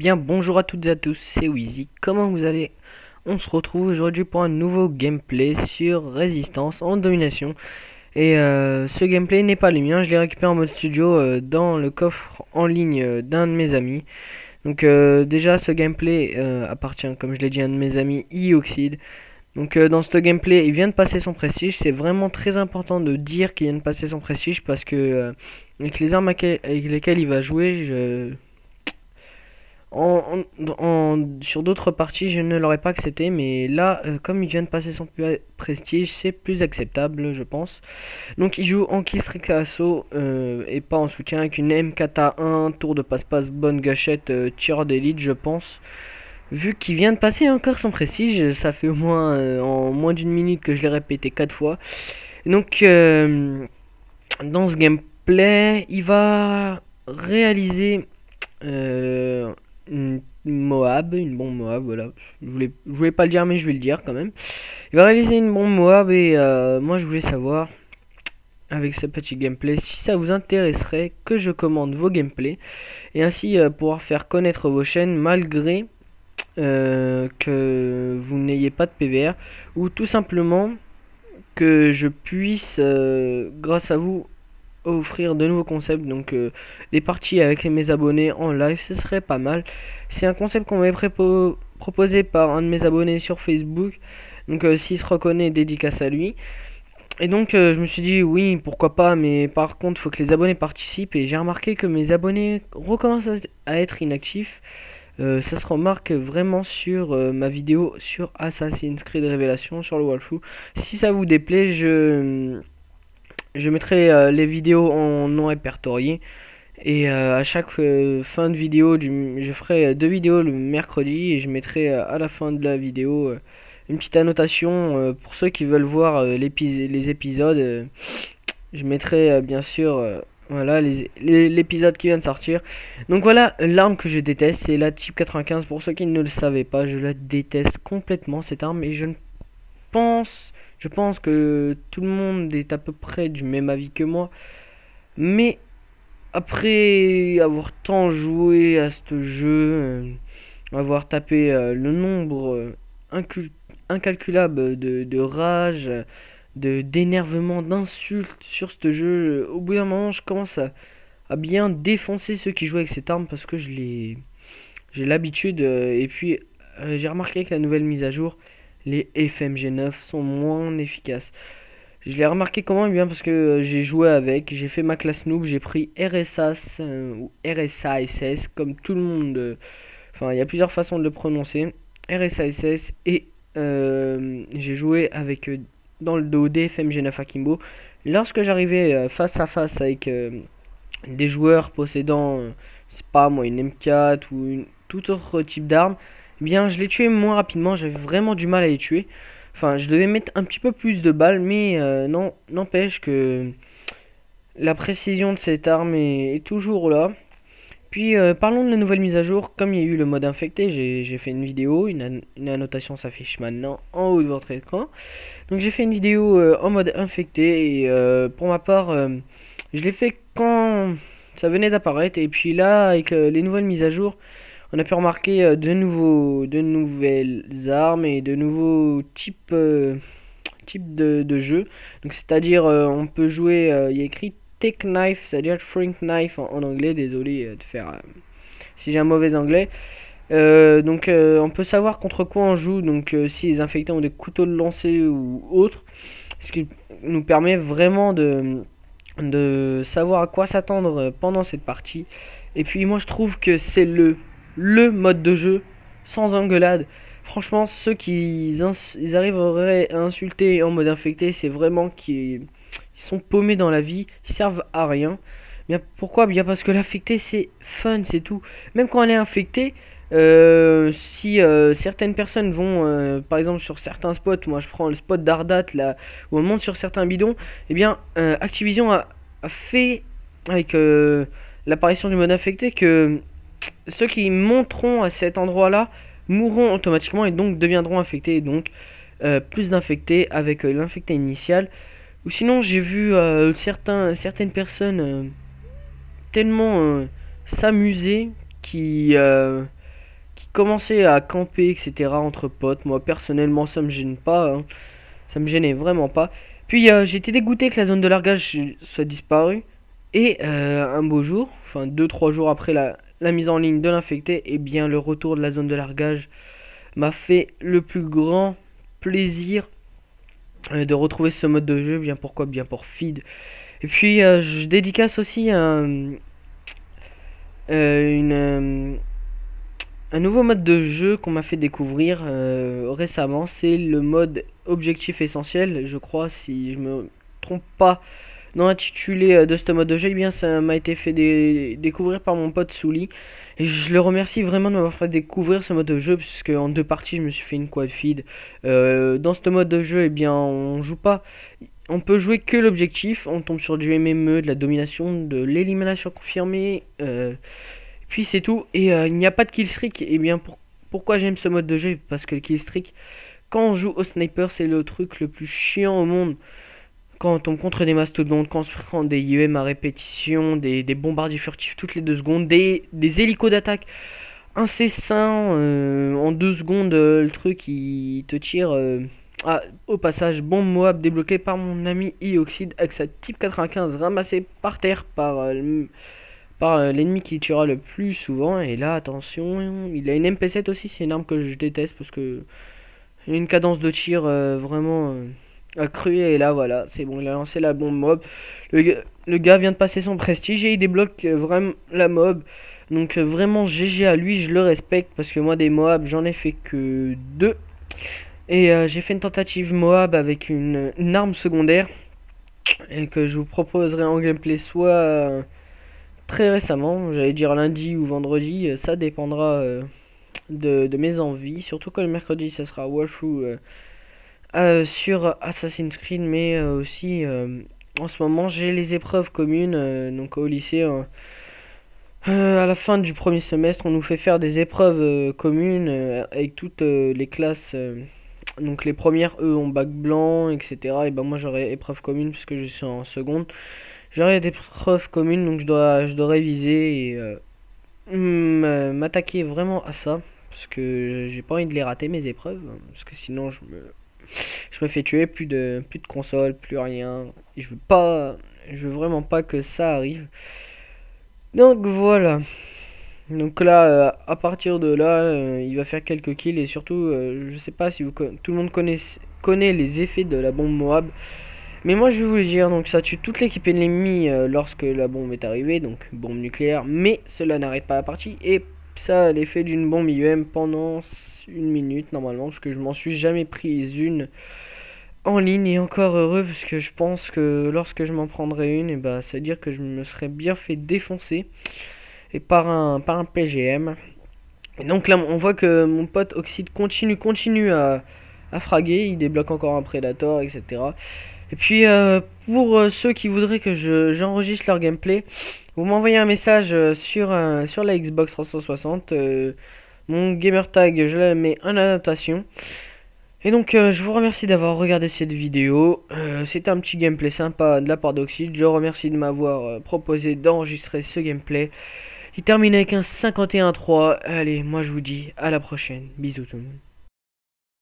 Bien, bonjour à toutes et à tous, c'est Wheezy. Comment vous allez? On se retrouve aujourd'hui pour un nouveau gameplay sur Résistance en domination. Et ce gameplay n'est pas le mien, je l'ai récupéré en mode studio dans le coffre en ligne d'un de mes amis. Donc déjà ce gameplay appartient, comme je l'ai dit, à un de mes amis, Ioxide. Donc dans ce gameplay, il vient de passer son prestige. C'est vraiment très important de dire qu'il vient de passer son prestige parce que avec les armes avec lesquelles il va jouer, sur d'autres parties, je ne l'aurais pas accepté, mais là, comme il vient de passer son prestige, c'est plus acceptable, je pense. Donc, il joue en Killstreak Assaut et pas en soutien avec une MKT1, tour de passe-passe, bonne gâchette, tireur d'élite, je pense. Vu qu'il vient de passer encore son prestige, ça fait au moins en moins d'une minute que je l'ai répété 4 fois. Donc, dans ce gameplay, il va réaliser une bombe Moab, voilà. Je voulais pas le dire, mais je vais le dire quand même. Il va réaliser une bombe Moab et moi je voulais savoir, avec ce petit gameplay, si ça vous intéresserait que je commande vos gameplays et ainsi pouvoir faire connaître vos chaînes malgré que vous n'ayez pas de PVR ou tout simplement que je puisse, grâce à vous, offrir de nouveaux concepts, donc des parties avec mes abonnés en live, ce serait pas mal. C'est un concept qu'on m'avait proposé par un de mes abonnés sur Facebook, donc s'il se reconnaît, dédicace à lui. Et donc je me suis dit oui, pourquoi pas, mais par contre il faut que les abonnés participent et j'ai remarqué que mes abonnés recommencent à être inactifs. Ça se remarque vraiment sur ma vidéo sur Assassin's Creed Révélation sur le Wolfou. Si ça vous déplaît, je mettrai les vidéos en non répertorié et à chaque fin de vidéo je ferai deux vidéos le mercredi et je mettrai à la fin de la vidéo une petite annotation pour ceux qui veulent voir les épisodes. Je mettrai bien sûr voilà l'épisode qui vient de sortir. Donc voilà, l'arme que je déteste, c'est la Type 95. Pour ceux qui ne le savaient pas, je la déteste complètement cette arme et je pense que tout le monde est à peu près du même avis que moi. Mais après avoir tant joué à ce jeu, avoir tapé le nombre incalculable de rage, d'énervement, d'insultes sur ce jeu, au bout d'un moment, je commence à bien défoncer ceux qui jouent avec cette arme parce que j'ai l'habitude. Et puis, j'ai remarqué que la nouvelle mise à jour, les FMG9 sont moins efficaces. Je l'ai remarqué comment? Eh bien parce que j'ai joué avec, j'ai fait ma classe noob, j'ai pris RSAS ou RSASS comme tout le monde. Enfin, il y a plusieurs façons de le prononcer. RSASS et j'ai joué avec dans le dos des FMG9 Akimbo. Lorsque j'arrivais face à face avec des joueurs possédant, c'est pas moi, une M4 ou tout autre type d'arme, eh bien je les tuais moins rapidement, j'avais vraiment du mal à les tuer. Enfin, je devais mettre un petit peu plus de balles, mais non, n'empêche que la précision de cette arme est toujours là. Puis parlons de la nouvelle mise à jour. Comme il y a eu le mode infecté, j'ai fait une vidéo, une annotation s'affiche maintenant en haut de votre écran. Donc j'ai fait une vidéo en mode infecté et pour ma part, je l'ai fait quand ça venait d'apparaître. Et puis là, avec les nouvelles mises à jour, on a pu remarquer de nouvelles armes et de nouveaux types de jeux. Donc c'est-à-dire on peut jouer, il y a écrit Tech Knife, c'est-à-dire Frank Knife en anglais. Désolé de faire si j'ai un mauvais anglais. Donc on peut savoir contre quoi on joue. Donc si les infectés ont des couteaux de lancer ou autre, ce qui nous permet vraiment de savoir à quoi s'attendre pendant cette partie. Et puis moi je trouve que c'est le mode de jeu sans engueulade. Franchement, ceux qui ils arriveraient à insulter en mode infecté, c'est vraiment qu'ils sont paumés dans la vie, ils servent à rien. Bien pourquoi? Bien parce que l'infecté c'est fun, c'est tout. Même quand on est infecté, si certaines personnes vont par exemple sur certains spots, moi je prends le spot d'Ardat là où on monte sur certains bidons, et bien Activision a fait avec l'apparition du mode infecté que ceux qui monteront à cet endroit là mourront automatiquement et donc deviendront infectés, et donc plus d'infectés avec l'infecté initial. Ou sinon j'ai vu certaines personnes tellement s'amuser qui commencer à camper, etc. entre potes. Moi, personnellement, ça me gêne pas, hein. Ça me gênait vraiment pas. Puis, j'étais dégoûté que la zone de largage soit disparue. Et un beau jour, enfin 2-3 jours après la mise en ligne de l'infecté, et bien le retour de la zone de largage m'a fait le plus grand plaisir de retrouver ce mode de jeu. Bien pourquoi? Bien pour feed. Et puis je dédicace aussi un nouveau mode de jeu qu'on m'a fait découvrir récemment. C'est le mode objectif essentiel, je crois, si je me trompe pas dans l'intitulé de ce mode de jeu. Eh bien ça m'a été fait découvrir par mon pote Souli. Et je le remercie vraiment de m'avoir fait découvrir ce mode de jeu, puisque en 2 parties je me suis fait une quad feed. Dans ce mode de jeu, eh bien on joue pas, on peut jouer que l'objectif, on tombe sur du MME, de la domination, de l'élimination confirmée, puis c'est tout. Et il n'y a pas de kill streak. Et bien pourquoi j'aime ce mode de jeu? Parce que le kill streak, quand on joue au sniper, c'est le truc le plus chiant au monde. Quand on tombe contre des mastodontes, quand on se prend des IEM à répétition, des bombardiers furtifs toutes les 2 secondes, des hélicos d'attaque incessants, en 2 secondes, le truc il te tire. Ah, au passage, bombe Moab débloquée par mon ami Ioxide avec sa type 95 ramassée par terre par l'ennemi qui tuera le plus souvent. Et là, attention, il a une MP7 aussi, c'est une arme que je déteste parce que il a une cadence de tir vraiment accrue. Et là, voilà, c'est bon, il a lancé la bombe mob. Le gars vient de passer son prestige et il débloque vraiment la mob. Donc vraiment GG à lui, je le respecte parce que moi des Moab, j'en ai fait que 2. Et j'ai fait une tentative Moab avec une arme secondaire et que je vous proposerai en gameplay soit très récemment, j'allais dire lundi ou vendredi, ça dépendra de mes envies, surtout que le mercredi ça sera walkthrough sur Assassin's Creed, mais aussi en ce moment j'ai les épreuves communes, donc au lycée. À la fin du premier semestre, on nous fait faire des épreuves communes avec toutes les classes. Donc les premières, eux, ont bac blanc, etc. Et ben moi j'aurai épreuve commune puisque je suis en seconde. J'aurai des épreuves communes, donc je dois réviser et m'attaquer vraiment à ça. Parce que j'ai pas envie de les rater mes épreuves. Parce que sinon je me fais tuer, plus de console, plus rien. Et je veux vraiment pas que ça arrive. Donc voilà. Donc là, à partir de là, il va faire quelques kills et surtout, je sais pas si tout le monde connaît les effets de la bombe Moab. Mais moi je vais vous le dire, donc ça tue toute l'équipe ennemie lorsque la bombe est arrivée, donc bombe nucléaire. Mais cela n'arrête pas la partie et ça a l'effet d'une bombe IEM pendant 1 minute normalement, parce que je m'en suis jamais prise une en ligne et encore heureux, parce que je pense que lorsque je m'en prendrai une, et bah ça veut dire que je me serais bien fait défoncer et par un PGM. Et donc là on voit que mon pote Oxide continue à fraguer, il débloque encore un Predator, etc. Et puis pour ceux qui voudraient que j'enregistre leur gameplay, vous m'envoyez un message sur la Xbox 360. Mon gamertag, je le mets en annotation. Et donc je vous remercie d'avoir regardé cette vidéo. C'était un petit gameplay sympa de la part d'Oxide. Je remercie de m'avoir proposé d'enregistrer ce gameplay. Il termine avec un 51-3. Allez, moi je vous dis à la prochaine. Bisous tout le monde.